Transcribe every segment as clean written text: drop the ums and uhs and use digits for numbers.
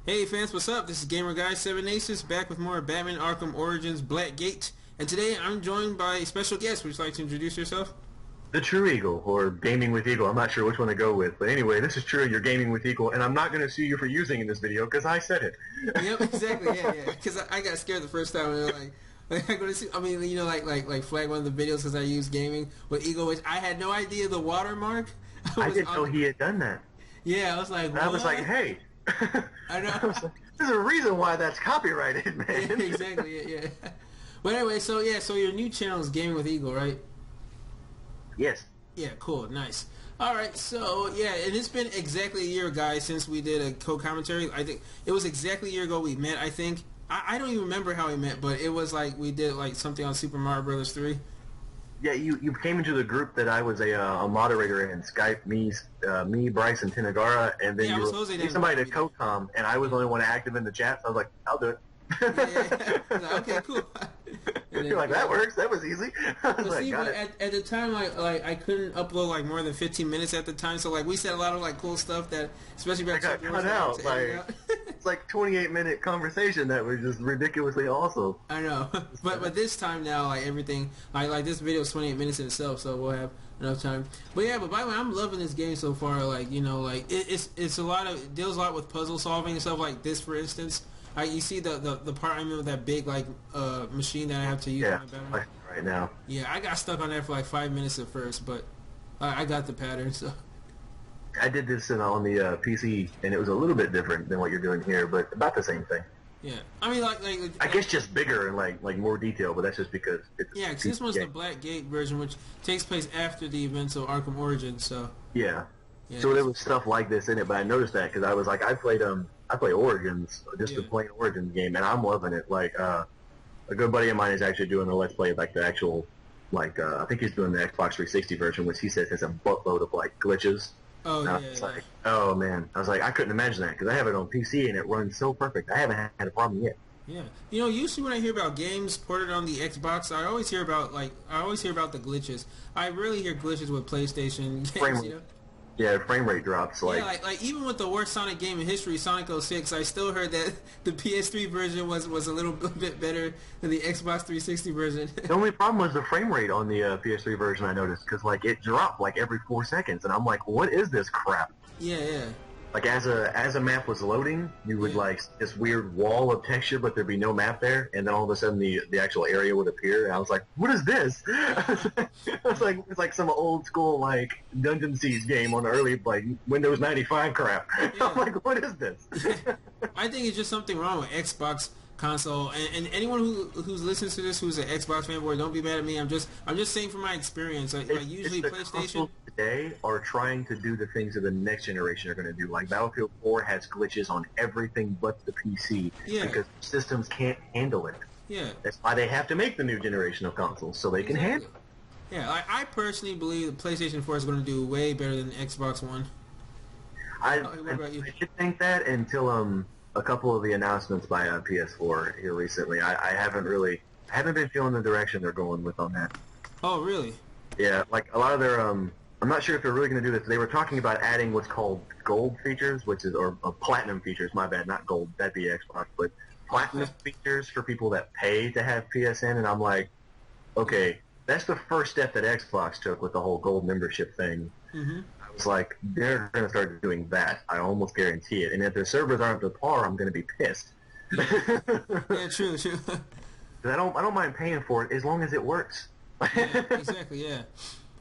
Hey fans, what's up? This is Gamer Guy 7 Aces back with more Batman Arkham Origins Blackgate, and today I'm joined by a special guest. Would you like to introduce yourself? The Trueagle, or Gaming with Eagle. I'm not sure which one to go with, but anyway, this is True. You're Gaming with Eagle, and I'm not going to sue you for using in this video because I said it. Yep, exactly. Yeah. Because I got scared the first time. And I go to see. I mean, you know, like flag one of the videos because I use Gaming with Eagle, which I had no idea the watermark. I didn't know he had done that. Yeah, I was like, what? I was like, hey. I know. There's a reason why that's copyrighted, man. Yeah, exactly. Yeah. But anyway, so your new channel is Gaming with Eagle, right? Yes. Yeah, cool, nice. All right, so yeah, and it's been exactly a year, guys, since we did a co-commentary. I think it was exactly a year ago we met. I think I don't even remember how we met, but it was like we did like something on Super Mario Brothers 3. Yeah, you came into the group that I was a moderator in. Skype, me, Bryce, and Tinagara, and then you were somebody to co-com, and I was the only one active in the chat, so I was like, I'll do it. Yeah. Like, okay, cool. And you're like, that works. That was easy. I was like, got it. At the time, like I couldn't upload like more than 15 minutes at the time, so like we said a lot of like cool stuff that, especially back I got cut out. Like it's like 28-minute conversation that was just ridiculously awesome. I know, but this time now, like everything, like this video is 28 minutes in itself, so we'll have enough time. But yeah, but by the way, I'm loving this game so far. Like, you know, like it's a lot of, it deals a lot with puzzle solving and stuff like this, for instance. You see the part I'm in with that big like machine that I have to use. Yeah, right now. Yeah, I got stuck on that for like 5 minutes at first, but I got the pattern. So I did this on the PC, and it was a little bit different than what you're doing here, but about the same thing. Yeah, I mean like I guess just bigger and like more detail, but that's just because it's because this one's the Blackgate version, which takes place after the events of Arkham Origins. So yeah. So there was stuff like this in it, but I noticed that because I was like, I play Origins, just a plain Origins game, and I'm loving it. Like, a good buddy of mine is actually doing a Let's Play, like the actual, like, I think he's doing the Xbox 360 version, which he says has a buttload of, like, glitches. Oh, and I was like, oh, man. I was like, I couldn't imagine that, because I have it on PC, and it runs so perfect. I haven't had a problem yet. Yeah. You know, usually when I hear about games ported on the Xbox, I always hear about the glitches. I rarely hear glitches with PlayStation games, you know? Yeah, frame rate drops. Like even with the worst Sonic game in history, Sonic 06, I still heard that the PS3 version was a little bit better than the Xbox 360 version. The only problem was the frame rate on the PS3 version, I noticed, because like it dropped like every 4 seconds, and I'm like, what is this crap? Yeah. Like as a map was loading, you would like this weird wall of texture, but there'd be no map there, and then all of a sudden the actual area would appear, and I was like, "What is this?" It's like some old school like Dungeon Siege game on early like Windows 95 crap. Yeah. I'm like, "What is this?" I think it's just something wrong with Xbox console, and anyone who's listening to this who's an Xbox fanboy, don't be mad at me. I'm just saying from my experience. Like usually PlayStation today are trying to do the things that the next generation are going to do. Like Battlefield 4 has glitches on everything but the PC because systems can't handle it. Yeah, that's why they have to make the new generation of consoles so they can handle it. Yeah, I personally believe the PlayStation 4 is going to do way better than the Xbox One. I did think that until a couple of the announcements by PS4 here recently. I haven't been feeling the direction they're going with on that. Oh, really? Yeah, like a lot of their I'm not sure if they're really going to do this. They were talking about adding what's called gold features, which is or platinum features. My bad, not gold. That'd be Xbox, but platinum features for people that pay to have PSN. And I'm like, okay, that's the first step that Xbox took with the whole gold membership thing. Mm-hmm. I was like, they're going to start doing that. I almost guarantee it. And if their servers aren't up to par, I'm going to be pissed. Yeah, true. I don't mind paying for it as long as it works. Yeah, exactly. Yeah.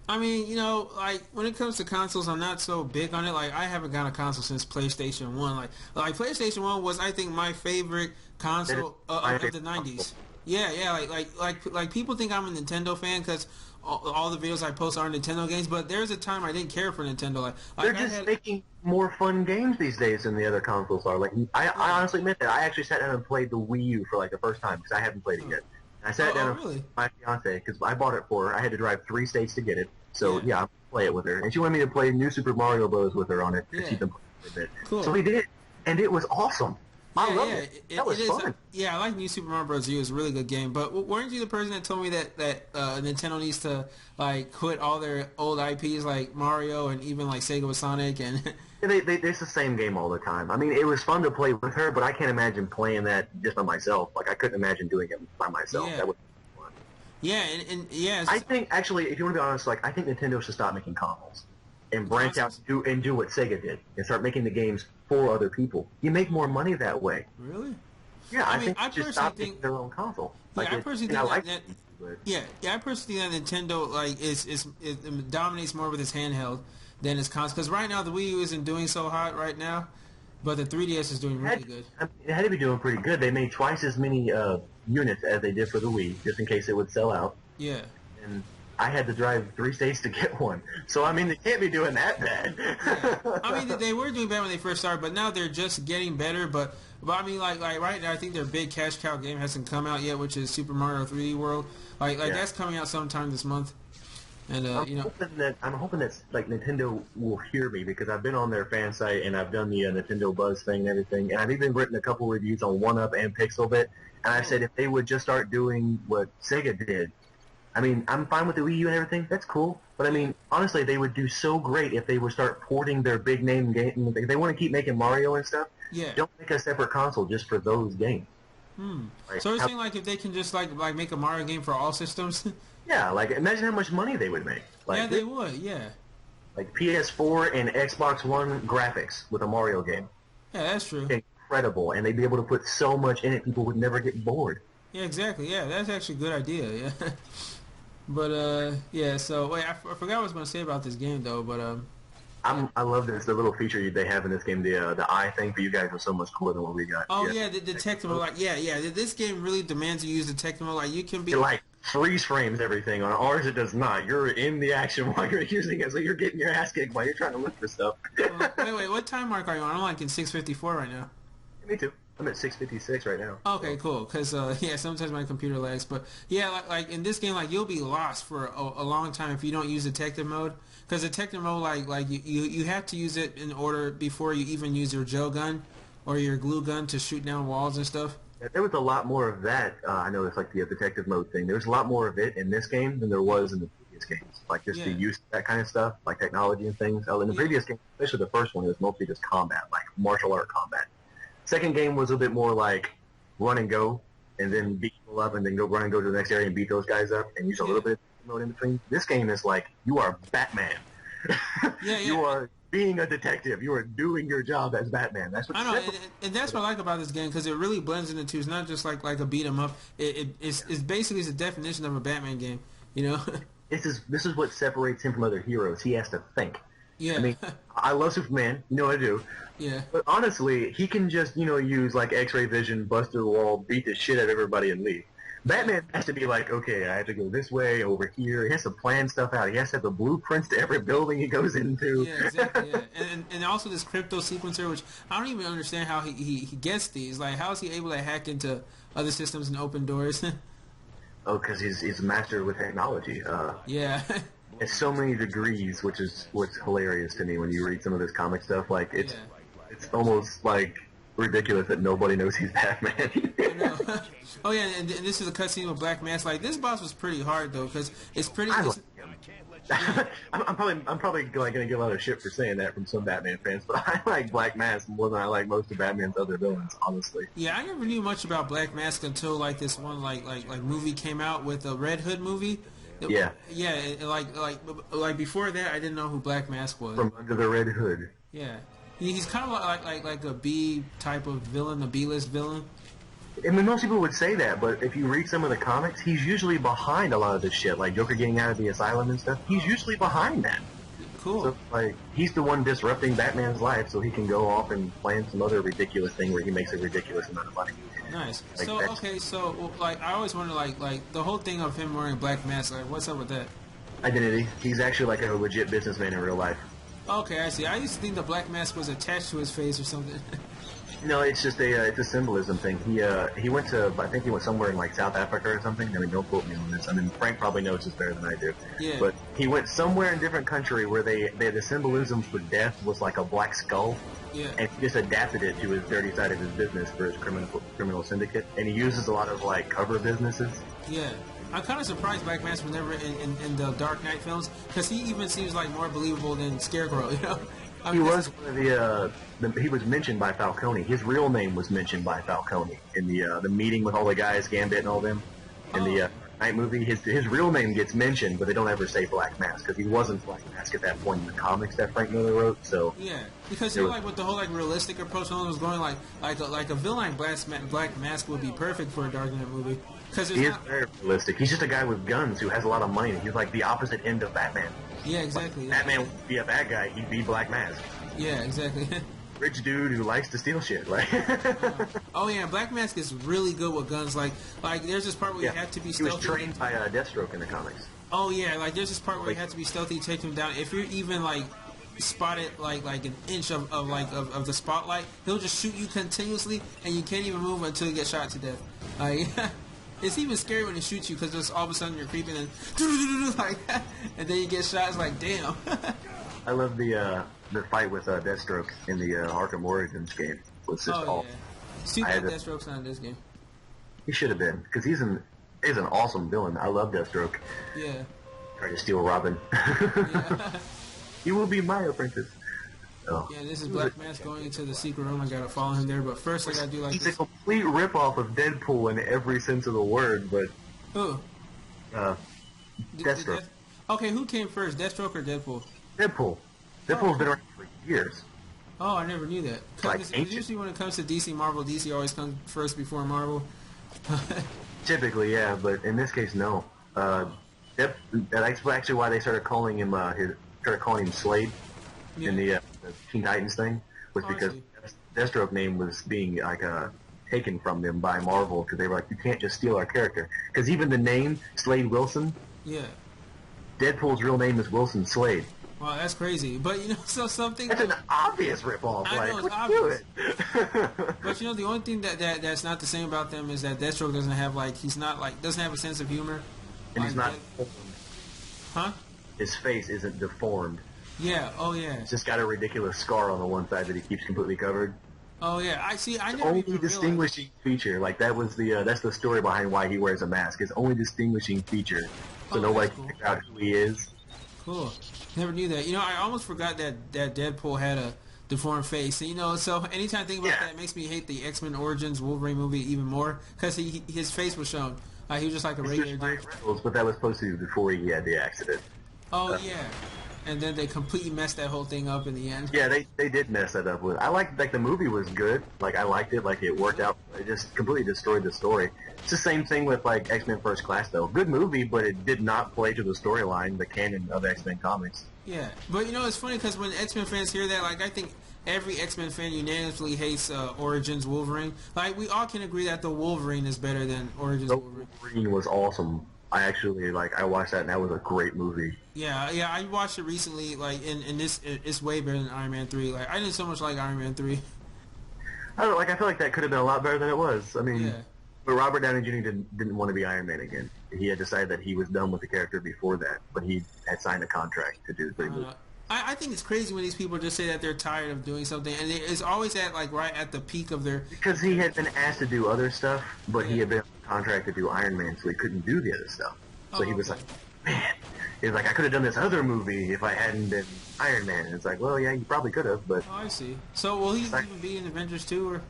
I mean, you know, like when it comes to consoles, I'm not so big on it. Like I haven't got a console since PlayStation 1. Like PlayStation 1 was, I think, my favorite console of the 90s. Yeah, yeah, like people think I'm a Nintendo fan because all the videos I post are Nintendo games, but there's a time I didn't care for Nintendo. They're just making more fun games these days than the other consoles are. Like, I honestly admit that. I actually sat down and played the Wii U for like the first time because I haven't played it yet. And I sat down with my fiance because I bought it for her. I had to drive 3 states to get it. So yeah, I'll play it with her. And she wanted me to play New Super Mario Bros. With her on it because she's been playing it for a bit. Cool. So we did, and it was awesome. I love it. That was fun. Yeah, I like New Super Mario Bros. U. It's a really good game. But weren't you the person that told me that Nintendo needs to like quit all their old IPs like Mario and even like Sega with Sonic and? It's the same game all the time. I mean, it was fun to play with her, but I can't imagine playing that just by myself. Like I couldn't imagine doing it by myself. Yeah. That would be fun. Yeah, and yeah. I think actually, if you want to be honest, like I think Nintendo should stop making consoles and branch out and do what Sega did and start making the games for other people. You make more money that way. Really? Yeah, I think they should stop making their own console. Like, I personally think I personally think that Nintendo like it dominates more with its handheld than its console. Because right now the Wii U isn't doing so hot right now, but the 3DS is doing really good. It had to be doing pretty good. They made twice as many units as they did for the Wii, just in case it would sell out. Yeah. And I had to drive 3 states to get one. So, I mean, they can't be doing that bad. Yeah. I mean, they were doing bad when they first started, but now they're just getting better. But I mean, like right now, I think their big cash cow game hasn't come out yet, which is Super Mario 3D World. Like that's coming out sometime this month. And, I'm hoping that like Nintendo will hear me because I've been on their fan site and I've done the Nintendo Buzz thing and everything. And I've even written a couple reviews on 1UP and Pixelbit. And I said if they would just start doing what Sega did, I mean, I'm fine with the Wii U and everything. That's cool. But, I mean, honestly, they would do so great if they would start porting their big-name games. If they want to keep making Mario and stuff, don't make a separate console just for those games. Like, so you're saying, like, if they can just, like make a Mario game for all systems? Yeah, like, imagine how much money they would make. Like, yeah, they would, yeah. Like, PS4 and Xbox One graphics with a Mario game. Yeah, that's true. Incredible. And they'd be able to put so much in it, people would never get bored. Yeah, exactly. Yeah, that's actually a good idea, yeah. But yeah. So wait, I forgot what I was going to say about this game though. But I love this the little feature they have in this game. The eye thing for you guys was so much cooler than what we got. Oh yeah, the detective mode. Like yeah. This game really demands you use detective mode. Like you can be like freeze frames everything. On ours it does not. You're in the action while you're using it, so you're getting your ass kicked while you're trying to look for stuff. Wait, what time mark are you on? I'm like in 6:54 right now. Me too. I'm at 6:56 right now. Okay, cool. Because yeah, sometimes my computer lags, but yeah, like in this game, like you'll be lost for a long time if you don't use detective mode. Because detective mode, like you have to use it in order before you even use your gel gun or your glue gun to shoot down walls and stuff. Yeah, there was a lot more of that. I know it's like the detective mode thing. There was a lot more of it in this game than there was in the previous games. Like just the use of that kind of stuff, like technology and things. In the previous game, especially the first one, it was mostly just combat, like martial art combat. Second game was a bit more like run and go, and then beat people up, and then go run and go to the next area and beat those guys up, and use a little bit of mode in between. This game is like you are Batman. You are being a detective. You are doing your job as Batman. That's what I know, and that's what I like about this game because it really blends into two. It's not just like a beat 'em up. It's basically the definition of a Batman game. You know. This is what separates him from other heroes. He has to think. Yeah. I mean, I love Superman. You know I do. Yeah. But honestly, he can just, use like X-ray vision, bust through the wall, beat the shit out of everybody and leave. Batman has to be like, okay, I have to go this way, over here. He has to plan stuff out. He has to have the blueprints to every building he goes into. Yeah, exactly, yeah. And also this crypto sequencer, which I don't even understand how he gets these. Like, how is he able to hack into other systems and open doors? Oh, because he's a master with technology. Yeah. It's so many degrees, which is what's hilarious to me when you read some of this comic stuff. Like, it's almost, like, ridiculous that nobody knows he's Batman. I know. Oh, yeah, and this is a cutscene with Black Mask. Like, this boss was pretty hard, though, because it's pretty... I'm probably like, going to get a lot of shit for saying that from some Batman fans, but I like Black Mask more than I like most of Batman's other villains, honestly. Yeah, I never knew much about Black Mask until, like, this one, like movie came out with the Red Hood movie. Yeah, and like before that, I didn't know who Black Mask was. From Under the Red Hood. Yeah, he's kind of like a B type of villain, a B-list villain. I mean, most people would say that, but if you read some of the comics, he's usually behind a lot of this shit, like Joker getting out of the asylum and stuff. He's usually behind that. Cool. So, like, he's the one disrupting Batman's life, so he can go off and plan some other ridiculous thing where he makes a ridiculous amount of money. Nice. Like, So okay, so like I always wonder like the whole thing of him wearing a black mask. Like, what's up with that? Identity. He's actually like a legit businessman in real life. Okay, I see. I used to think the black mask was attached to his face or something. No, it's just it's a symbolism thing. He went to, I think he went somewhere in like South Africa or something. I mean, don't quote me on this. I mean, Frank probably knows this better than I do. Yeah. But he went somewhere in a different country where the symbolism for death was like a black skull. Yeah. And he just adapted it to his dirty side of his business for his criminal syndicate. And he uses a lot of like cover businesses. Yeah. I'm kind of surprised Black Mask was never in the Dark Knight films, because he even seems like more believable than Scarecrow, you know? I mean, He was one of he was mentioned by Falcone. His real name was mentioned by Falcone in the meeting with all the guys, Gambit and all them, in the Night movie. His real name gets mentioned, but they don't ever say Black Mask, because he wasn't Black Mask at that point in the comics that Frank Miller wrote. So yeah, because you know, like with the whole like realistic approach, no one was going like a villain Black Mask would be perfect for a Dark Knight movie. He is very realistic. He's just a guy with guns who has a lot of money. He's like the opposite end of Batman. Yeah, exactly. Like, Batman would be a bad guy. He'd be Black Mask. Yeah, exactly. Rich dude who likes to steal shit. Like. Oh yeah, Black Mask is really good with guns. Like there's this part where you have to be stealthy. He was trained by Deathstroke in the comics. Oh yeah, like there's this part where you have to be stealthy to take him down. If you're even like spotted like an inch of the spotlight, he'll just shoot you continuously, and you can't even move until you get shot to death. Like. It's even scary when it shoots you, because just all of a sudden you're creeping and like, and then you get shot. It's like, damn. I love the fight with Deathstroke in the Arkham Origins game. It's just yeah. See that Deathstroke's not in this game. He should have been, because he's an awesome villain. I love Deathstroke. Yeah. Trying to steal Robin. Yeah. He will be my apprentice. Oh. Yeah, this is Black Mask going into the secret room. I gotta follow him there, but first I gotta do like He's this. a complete ripoff of Deadpool in every sense of the word, but... Who? Deathstroke. Okay, who came first, Deathstroke or Deadpool? Deadpool. Deadpool's been around for years. Oh, I never knew that. Because usually when it comes to DC, Marvel, DC always comes first before Marvel. Typically, yeah, but in this case, no. That's actually why they started calling him Slade in the Teen Titans thing, was because Deathstroke name was being like taken from them by Marvel, because they were like, you can't just steal our character. Because even the name Slade Wilson, yeah, Deadpool's real name is Wilson Slade. Wow, that's crazy. But you know, so something that's an obvious ripoff. I know, like, it's obvious. But you know, the only thing that's not the same about them is that Deathstroke doesn't have doesn't have a sense of humor. And he's not. Huh? His face isn't deformed. Yeah. Oh yeah. He's just got a ridiculous scar on the one side that he keeps completely covered. Oh yeah. I see. I never only even distinguishing feature. Like that was that's the story behind why he wears a mask. His only distinguishing feature, so nobody can figure out who he is. Cool. Never knew that. You know, I almost forgot that Deadpool had a deformed face. You know, so anytime I think about that, it makes me hate the X-Men Origins Wolverine movie even more, because his face was shown. He was just like a regular dude. But that was supposed to be before he had the accident. Oh yeah. And then they completely messed that whole thing up in the end. Yeah, they did mess that up. I like the movie was good. Like I liked it. Like it worked out. It just completely destroyed the story. It's the same thing with like X-Men First Class though. Good movie, but it did not play to the storyline, the canon of X-Men comics. Yeah, but you know it's funny because when X-Men fans hear that, like I think every X-Men fan unanimously hates Origins Wolverine. Like we all can agree that the Wolverine is better than Origins Wolverine. Wolverine was awesome. I actually I watched that and that was a great movie. Yeah, I watched it recently. Like, and it's way better than Iron Man 3. Like, I didn't so much like Iron Man 3. I don't know. Like, I feel like that could have been a lot better than it was. I mean, but Robert Downey Jr. didn't want to be Iron Man again. He had decided that he was done with the character before that, but he had signed a contract to do the movie. I think it's crazy when these people just say that they're tired of doing something, and it's always at like right at the peak of their. Because he had been asked to do other stuff, but he had been on a contract to do Iron Man, so he couldn't do the other stuff. So he was like, man, he's like, I could have done this other movie if I hadn't been Iron Man. And it's like, well, yeah, you probably could have, but. Oh, I see. So will he even be in Avengers 2 or?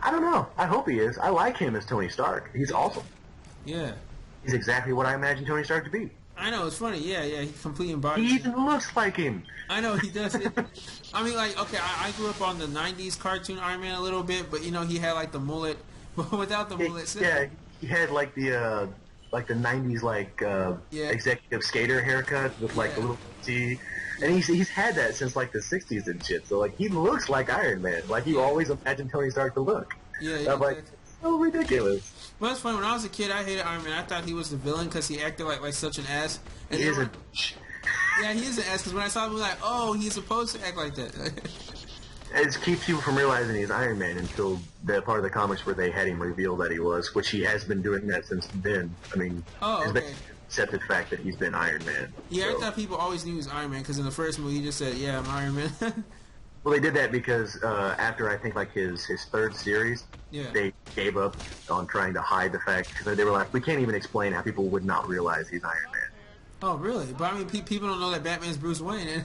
I don't know. I hope he is. I like him as Tony Stark. He's awesome. Yeah. He's exactly what I imagine Tony Stark to be. I know, it's funny. Yeah, he completely embodies. He even looks like him. I know, he does. I mean, like, okay, I grew up on the 90s cartoon Iron Man a little bit, but, you know, he had, like, the mullet. But without the mullet. Yeah, he had, like, like the '90s Yeah. executive skater haircut with like Yeah. the little T. And he's had that since like the '60s and shit. So like he looks like Iron Man, like you always imagined Tony Stark to look. Yeah, I'm like, exactly. it's so ridiculous. Well, that's funny. When I was a kid, I hated Iron Man. I thought he was the villain because he acted like such an ass. And He then is when- a yeah, he is an ass. Because when I saw him, I was like, oh, he's supposed to act like that. It keeps people from realizing he's Iron Man until the part of the comics where they had him reveal that he was, which he has been doing that since then. I mean, Oh, it's okay. been accepted fact that he's been Iron Man. Yeah, So- I thought people always knew he was Iron Man because in the first movie he just said, "Yeah, I'm Iron Man." Well, they did that because after I think like his third series, Yeah. they gave up on trying to hide the fact because they were like, we can't even explain how people would not realize he's Iron Man. Oh, really? But I mean, people don't know that Batman's Bruce Wayne.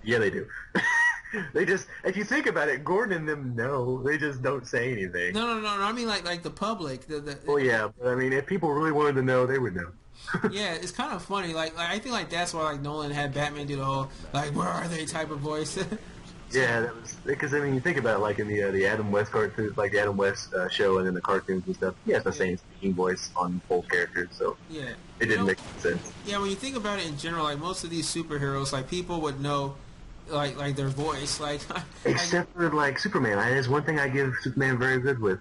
Yeah, they do. They just, if you think about it, Gordon and them know. They just don't say anything. no. I mean, like the public. Well, yeah, but I mean, if people really wanted to know, they would know. Yeah, it's kind of funny. Like I think like that's why like Nolan had Batman do the whole like "Where are they?" type of voice. Yeah, that was because I mean, you think about it, like in the Adam West cartoons, like the Adam West show, and then the cartoons and stuff. He has the same speaking voice on both characters, so Yeah. it didn't make sense. Yeah, when you think about it in general, like most of these superheroes, like people would know, like their voice, like. Except for like Superman, there's one thing I give Superman very good with.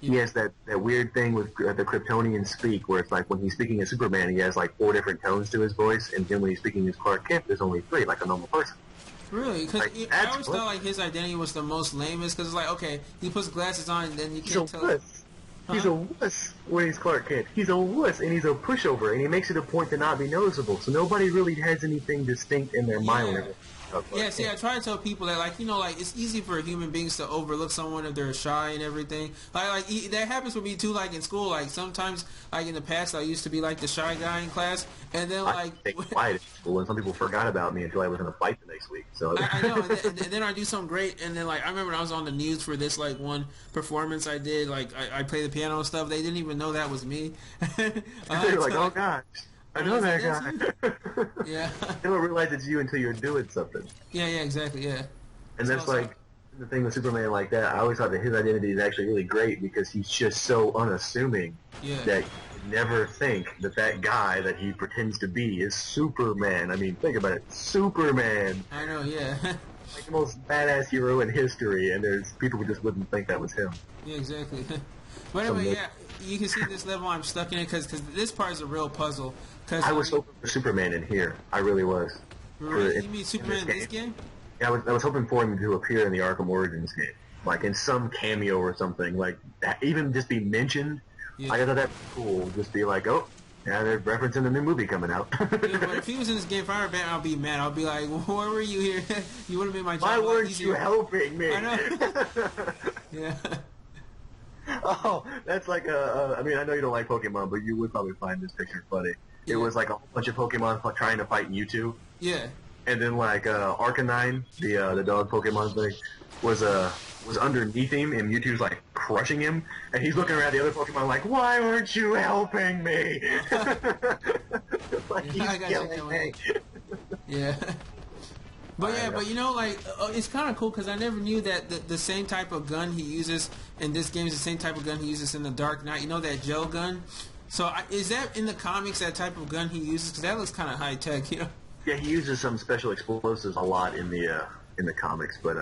He has that weird thing with the Kryptonian speak, where it's like when he's speaking as Superman, he has like 4 different tones to his voice, and then when he's speaking as Clark Kent, there's only 3, like a normal person. Really? Because Like, I that's always what- thought like his identity was the most lamest. Because it's like, okay, he puts glasses on, and then you He's a can't tell. wuss. He's a wuss when he's Clark Kent. He's a wuss, and he's a pushover, and he makes it a point to not be noticeable, so nobody really has anything distinct in their mind. When Yeah. they're about Clark Yeah, see, I Kent. try to tell people that, like, you know, like, it's easy for human beings to overlook someone if they're shy and everything. That happens with me, too, like, in school. Like, sometimes, like, in the past, I used to be, like, the shy guy in class, and then, I like... stayed quiet at school, and some people forgot about me until I was in a fight the next week. So I know, and then I do something great, and then, like, I remember when I was on the news for this, like, one performance I did, like, I played the piano and stuff, they didn't even know that was me. they're like, "Oh gosh, I know that guy." Yeah. You don't realize it's you until you're doing something. Yeah, exactly, yeah. And So that's it's like the thing with Superman like that. I always thought that his identity is actually really great because he's just so unassuming Yeah. that you never think that that guy that he pretends to be is Superman. I mean, think about it. Superman. I know, yeah. Like the most badass hero in history, and there's people who just wouldn't think that was him. Yeah, exactly. But anyway, yeah, you can see this level I'm stuck in it because this part is a real puzzle. Cause, I was hoping for Superman in here. I really was. Really? You mean Superman in this game? Yeah, I was hoping for him to appear in the Arkham Origins game, like in some cameo or something, like even just be mentioned. Yeah. I thought that'd be cool. Just be like, oh, yeah, they're referencing the new movie coming out. Yeah, but if he was in this game, if I were Batman, I'd be mad. I'd be like, where were you here? You would have made my job Why a lot weren't easier. you helping me? I know. Yeah. Oh, that's like I mean, I know you don't like Pokemon, but you would probably find this picture funny. It Yeah. was like a whole bunch of Pokemon trying to fight Mewtwo. Yeah. And then like Arcanine, the dog Pokemon thing, was underneath him, and Mewtwo's like crushing him, and he's looking around the other Pokemon like, "Why weren't you helping me?" Like he's I got killing you me. Yeah. But yeah, but you know, like, it's kind of cool because I never knew that the same type of gun he uses in this game is the same type of gun he uses in the Dark Knight. You know, that gel gun? So is that in the comics, that type of gun he uses? Because that looks kind of high tech, you know? Yeah, he uses some special explosives a lot in the comics, but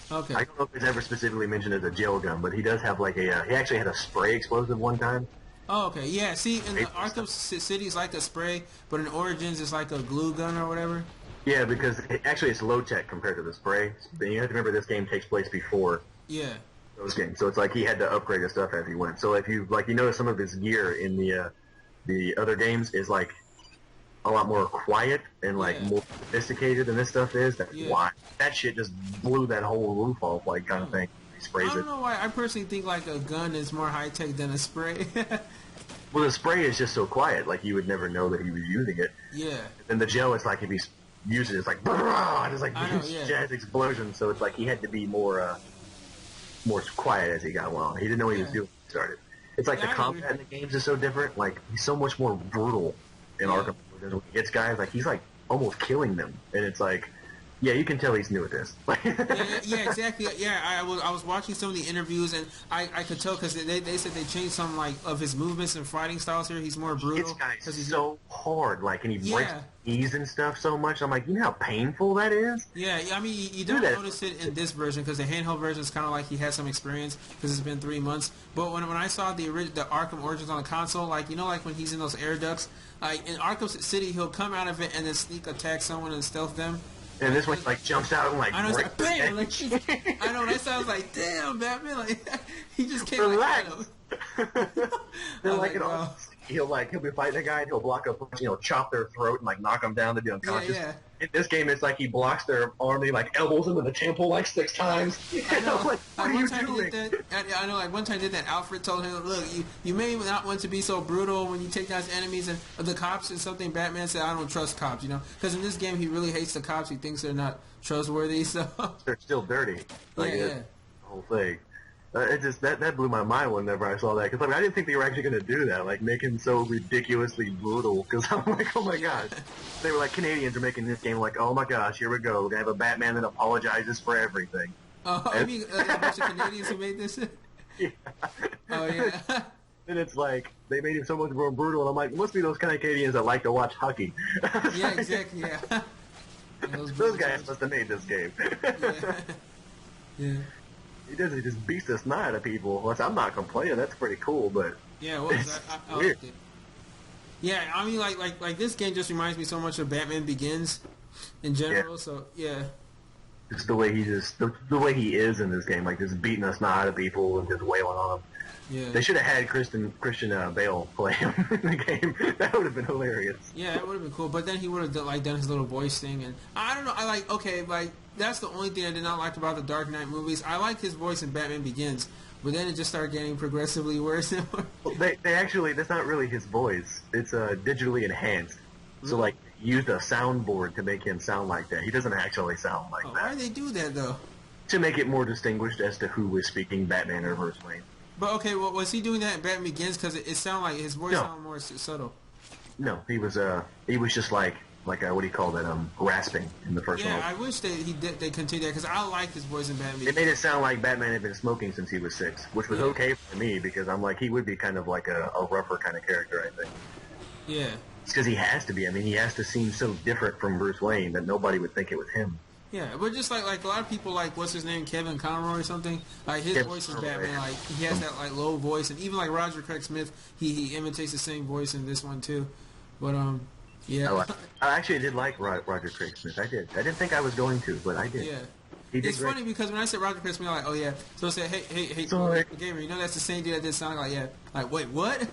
Okay. I don't know if it's ever specifically mentioned as a gel gun, but he does have like he actually had a spray explosive one time. Oh, okay. Yeah, see, in the Arkham City is like a spray, but in Origins it's like a glue gun or whatever. Yeah, because actually it's low tech compared to the spray. You have to remember this game takes place before Yeah. those games, so it's like he had to upgrade his stuff as he went. So if you notice some of his gear in the other games is like a lot more quiet and like Yeah. more sophisticated than this stuff is. That's Yeah. why that shit just blew that whole roof off, like kind of thing. He I sprays don't it. know why. I personally think like a gun is more high tech than a spray. Well, the spray is just so quiet, like you would never know that he was using it. Yeah. And the gel is like if he uses it, it's like brrrr, just like I know, these yeah. jazz explosions. So it's like he had to be more quiet as he got along. He didn't know what he was Yeah. doing when he started. It's like Yeah, the I combat agree. in the games is so different. Like he's so much more brutal in Yeah. Arkham. When he hits guys, like he's like almost killing them, and it's like Yeah, you can tell he's new at this. Yeah, exactly. Yeah, I was watching some of the interviews, and I could tell because they said they changed some like of his movements and fighting styles here. He's more brutal. This guy's so hard, like, and he breaks Yeah. knees and stuff so much. I'm like, you know how painful that is? Yeah, I mean, you don't notice it in this version because the handheld version is kind of like he has some experience because it's been 3 months. But when I saw the Arkham Origins on the console, like, you know, like when he's in those air ducts, like in Arkham City, he'll come out of it and then sneak attack someone and stealth them. And this one like jumps out and like I know, it's breaks like their bam! neck. Like, I know, when I saw it, I was like, damn, Batman! Like, he just came Relax. like, They're like, wow. he'll be fighting a guy and he'll block a punch, chop their throat and like knock them down to be unconscious. Yeah. In this game, it's like he blocks their arm, and he like elbows them in the temple like 6 times. I know. Like, what are you time doing? He did that, I know, like one time he did that. Alfred told him, "Look, you may not want to be so brutal when you take down his enemies and the cops." And something Batman said, "I don't trust cops," because in this game he really hates the cops. He thinks they're not trustworthy. So They're still dirty. Like, yeah. The whole thing. It just that blew my mind whenever I saw that, because I didn't think they were actually going to do that, like make him so ridiculously brutal. Because I'm like, oh my gosh, they were like, Canadians are making this game like, oh my gosh, here we go, we're gonna have a Batman that apologizes for everything. I mean, a bunch of Canadians who made this. Yeah. Oh yeah. And it's like they made him so much more brutal, and I'm like, it must be those kind of Canadians that like to watch hockey. Yeah, exactly. Yeah. Those guys must have made this game. Yeah. He just beats the snot out of people. Which I'm not complaining. That's pretty cool, but yeah, what was that? I liked it. Yeah, I mean, like this game just reminds me so much of Batman Begins in general. Yeah. So yeah, just the way the way he is in this game, like just beating the snot out of people and just wailing on them. Yeah. They should have had Christian Bale play him in the game. That would have been hilarious. Yeah, it would have been cool. But then he would have done his little voice thing, and I don't know. That's the only thing I did not like about the Dark Knight movies. I liked his voice in Batman Begins, but then it just started getting progressively worse and worse. Well, they actually, that's not really his voice. It's digitally enhanced. So like used a soundboard to make him sound like that. He doesn't actually sound like that. Why do they do that though? To make it more distinguished as to who was speaking, Batman or Bruce Wayne. But okay, well, was he doing that in Batman Begins? Because it sounded like his voice sounded more subtle. No, he was just like what do you call that? Rasping in the first one. Yeah, I wish they continued that because I like his voice in Batman Begins. It made it sound like Batman had been smoking since he was 6, which was okay for me because I'm like, he would be kind of like a rougher kind of character, I think. Yeah. It's because he has to be. I mean, he has to seem so different from Bruce Wayne that nobody would think it was him. Yeah, but just like a lot of people, like what's his name, Kevin Conroy or something. Like his voice is Batman. Like he has that like low voice, and even like Roger Craig Smith, he imitates the same voice in this one too. But yeah. I actually did like Roger Craig Smith. I did. I didn't think I was going to, but I did. Yeah. He did it's great. funny because when I said Roger Craig Smith, I'm like, oh yeah. So I said, hey, gamer, you know that's the same dude that did Sonic. Like, yeah. Like, wait, what?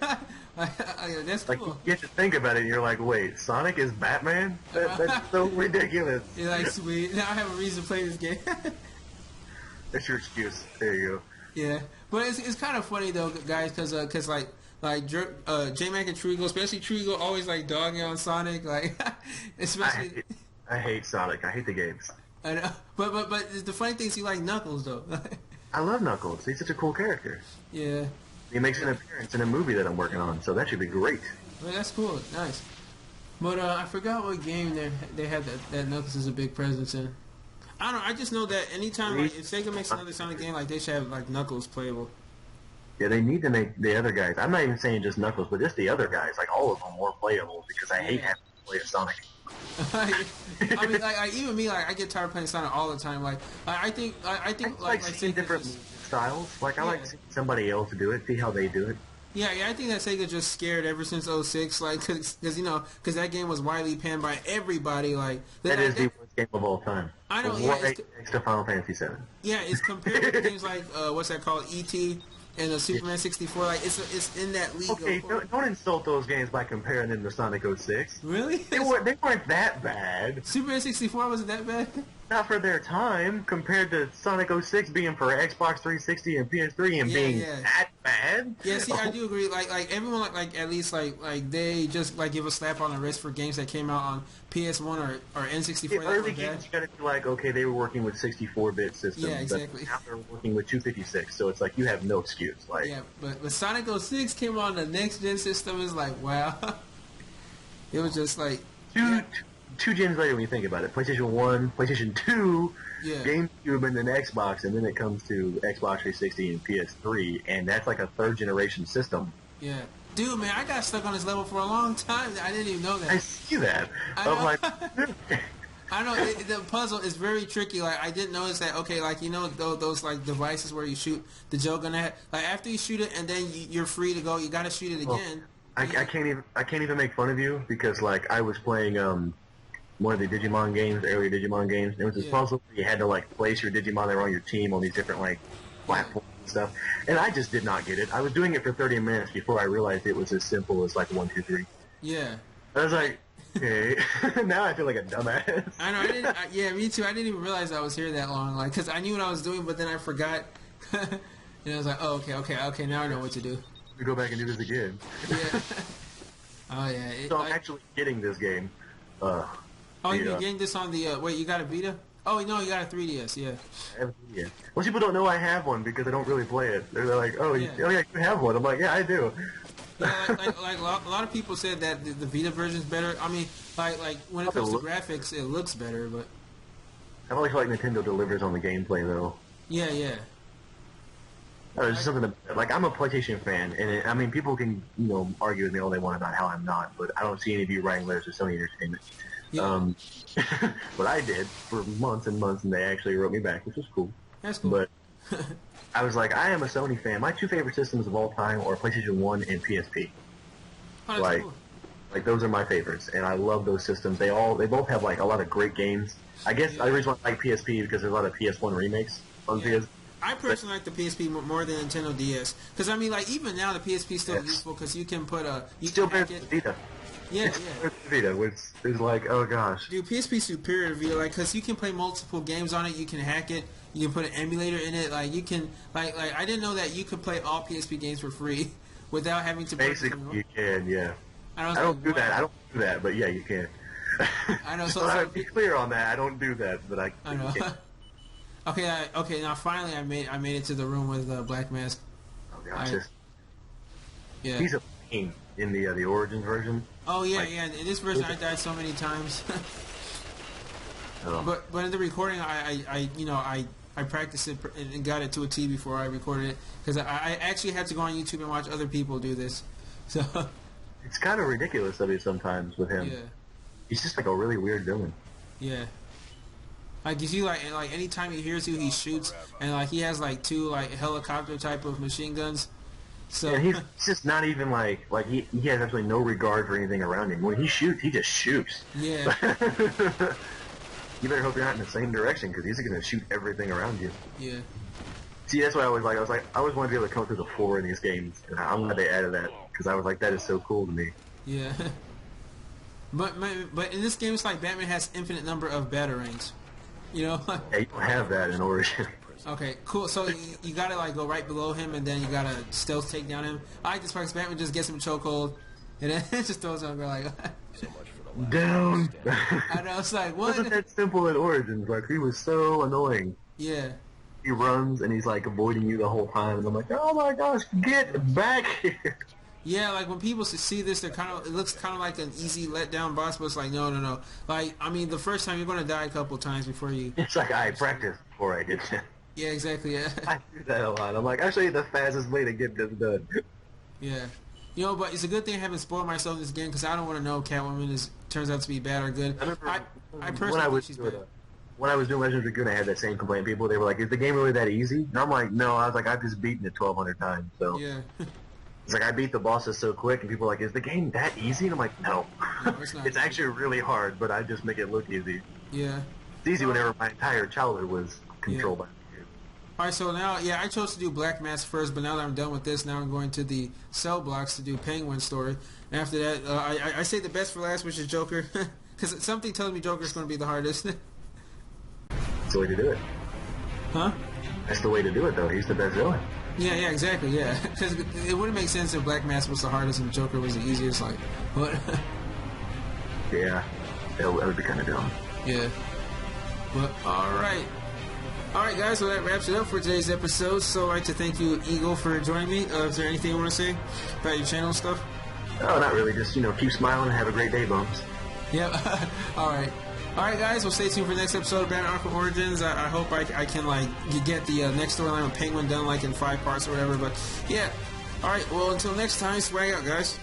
That's cool. Like, you get to think about it, and you're like, wait, Sonic is Batman? That's so ridiculous. You're like, sweet. Now I have a reason to play this game. That's your excuse. There you go. Yeah, but it's kind of funny though, guys, because like J-Mac and Trueagle, especially Trueagle, always like dogging on Sonic, like especially. I hate Sonic. I hate the games. I know, but the funny thing is, you like Knuckles though. I love Knuckles. He's such a cool character. Yeah. He makes an appearance in a movie that I'm working on, so that should be great. Well, that's cool. Nice. But I forgot what game they had that Knuckles is a big presence in. I don't know. I just know that anytime if Sega makes another Sonic game, like they should have like Knuckles playable. Yeah, they need to make the other guys. I'm not even saying just Knuckles, but just the other guys, like all of them, more playable because I hate having to play a Sonic. I mean, like even me, like I get tired of playing Sonic all the time. Like I think like seeing different styles. Like I like seeing somebody else do it, see how they do it. Yeah, I think that Sega just scared ever since 06, like, because that game was widely panned by everybody, like... That is the worst game of all time. I know, right next to Final Fantasy VII. Yeah, it's compared to games like, what's that called, E.T., and the Superman 64, like, it's in that league. Okay, don't insult those games by comparing them to Sonic 06. Really? They weren't that bad. Superman 64 wasn't that bad? Not for their time, compared to Sonic 06 being for Xbox 360 and PS3 and being that bad. Yeah, see, I do agree. Like everyone, like at least like they just like give a slap on the wrist for games that came out on PS1 or N64. Early games, you gotta be like, okay, they were working with 64-bit systems. Yeah, exactly. But now they're working with 256, so it's like you have no excuse. Like, yeah, but Sonic 06 came on the next gen system. Is like, wow. It was just like 2 gens later when you think about it. PlayStation 1, PlayStation 2, Yeah. GameCube, and then Xbox, and then it comes to Xbox 360 and PS3, and that's like a 3rd generation system. Yeah. Dude, man, I got stuck on this level for a long time. I didn't even know that. I see that. I'm like... I know the puzzle is very tricky. Like I didn't notice that. Okay, like you know those like devices where you shoot the joke on that. Like after you shoot it and then you're free to go. You got to shoot it again. I can't even make fun of you because like I was playing one of the Digimon games, earlier Digimon games. And it was this puzzle where you had to like place your Digimon that were on your team on these different like platforms and stuff. And I just did not get it. I was doing it for 30 minutes before I realized it was as simple as like 1, 2, 3. Yeah. I was like, okay. Now I feel like a dumbass. I know. Yeah, me too. I didn't even realize I was here that long. Like, cause I knew what I was doing, but then I forgot. And I was like, oh, okay. Now I know what to do. We go back and do this again. Yeah. Oh yeah. So I'm actually getting this game. Oh, you're getting this on the? Wait, you got a Vita? Oh no, you got a 3DS. Yeah. I have a 3DS. Most people don't know I have one because I don't really play it. They're like, oh yeah, you have one. I'm like, yeah, I do. Yeah, like a lot of people said that the Vita version's better. I mean, like when it comes to graphics, it looks better, but I don't feel like Nintendo delivers on the gameplay though. Yeah. It's just something that, like I'm a PlayStation fan, and I mean people can argue with me all they want about how I'm not, but I don't see any of you writing letters to Sony Entertainment. Yeah. But I did for months and months, and they actually wrote me back, which was cool. That's cool. But I was like, I am a Sony fan. My 2 favorite systems of all time are PlayStation 1 and PSP. Oh, that's cool. Like those are my favorites, and I love those systems. They both have like a lot of great games. I guess the reason why I like PSP because there's a lot of PS1 remakes on PS. I personally like the PSP more than Nintendo DS because I mean, like even now the PSP is still useful because you can put you still can better than Vita. Yeah. Vita, which is like, oh gosh. Dude, PSP superior to Vita, like, cause you can play multiple games on it. You can hack it. You can put an emulator in it. Like, you can, like, I didn't know that you could play all PSP games for free without having to. Basically, you can, yeah. I don't do that, but yeah, you can. I know. So I'll be clear on that. I don't do that, but I know. Okay. Now finally, I made it to the room with Black Mask. Oh gosh, he's a pain in the Origins version. Oh yeah. In this version, I died so many times. But in the recording, I practiced it and got it to a T before I recorded it because I actually had to go on YouTube and watch other people do this. So it's kind of ridiculous of you sometimes with him. Yeah. He's just like a really weird villain. Yeah. Like you see, like anytime he hears you, he shoots, and like he has like 2 like helicopter type of machine guns. So yeah, he's just not even like he has absolutely no regard for anything around him. When he shoots, he just shoots. Yeah. You better hope you're not in the same direction because he's going to shoot everything around you. Yeah. See, that's what I always like. I always want to be able to come through the floor in these games, and I'm glad they added that because I was like, that is so cool to me. Yeah. But in this game, it's like Batman has infinite number of batarangs. You know? Yeah, you don't have that in Origin. Okay, cool. So you gotta like go right below him, and then you gotta stealth take down him. I like this part because Batman just gets him a chokehold, and then it just throws him like. Down. I know, it's like what? It wasn't that simple in Origins. Like he was so annoying. Yeah. He runs and he's like avoiding you the whole time, and I'm like, oh my gosh, get back here. Yeah, like when people see this, it looks kind of like an easy letdown boss, but it's like no. Like I mean, the first time you're gonna die a couple times before you. It's like I practiced before I did that. Yeah, exactly. Yeah. I do that a lot. I'm like, I'll show you the fastest way to get this done. Yeah. But it's a good thing I haven't spoiled myself in this game because I don't want to know Catwoman turns out to be bad or good. I personally think she's bad. When I was doing Legends of Dragoon, I had that same complaint. People, they were like, is the game really that easy? And I'm like, no. I was like, I've just beaten it 1,200 times. So yeah. It's like I beat the bosses so quick, and people are like, is the game that easy? And I'm like, no. It's not. It's actually really hard, but I just make it look easy. Yeah. It's easy whenever my entire childhood was controlled by me. Alright, so now, I chose to do Black Mask first, but now that I'm done with this, now I'm going to the cell blocks to do Penguin story. And after that, I say the best for last, which is Joker, because something tells me Joker's going to be the hardest. That's the way to do it. Huh? That's the way to do it, though. He's the best villain. Yeah, exactly, yeah. Because it wouldn't make sense if Black Mask was the hardest and Joker was the easiest, like, what? Yeah, that would be kind of dumb. Yeah. But, alright. Alright guys, so that wraps it up for today's episode. So I'd like to thank you, Eagle, for joining me. Is there anything you want to say about your channel and stuff? Oh, not really. Just, keep smiling and have a great day, bums. Yep. All right. All right, guys. Well, stay tuned for the next episode of Batman Arkham Origins. I hope I can like get the next storyline with Penguin done like in 5 parts or whatever. But yeah. All right. Well, until next time, swag out, guys.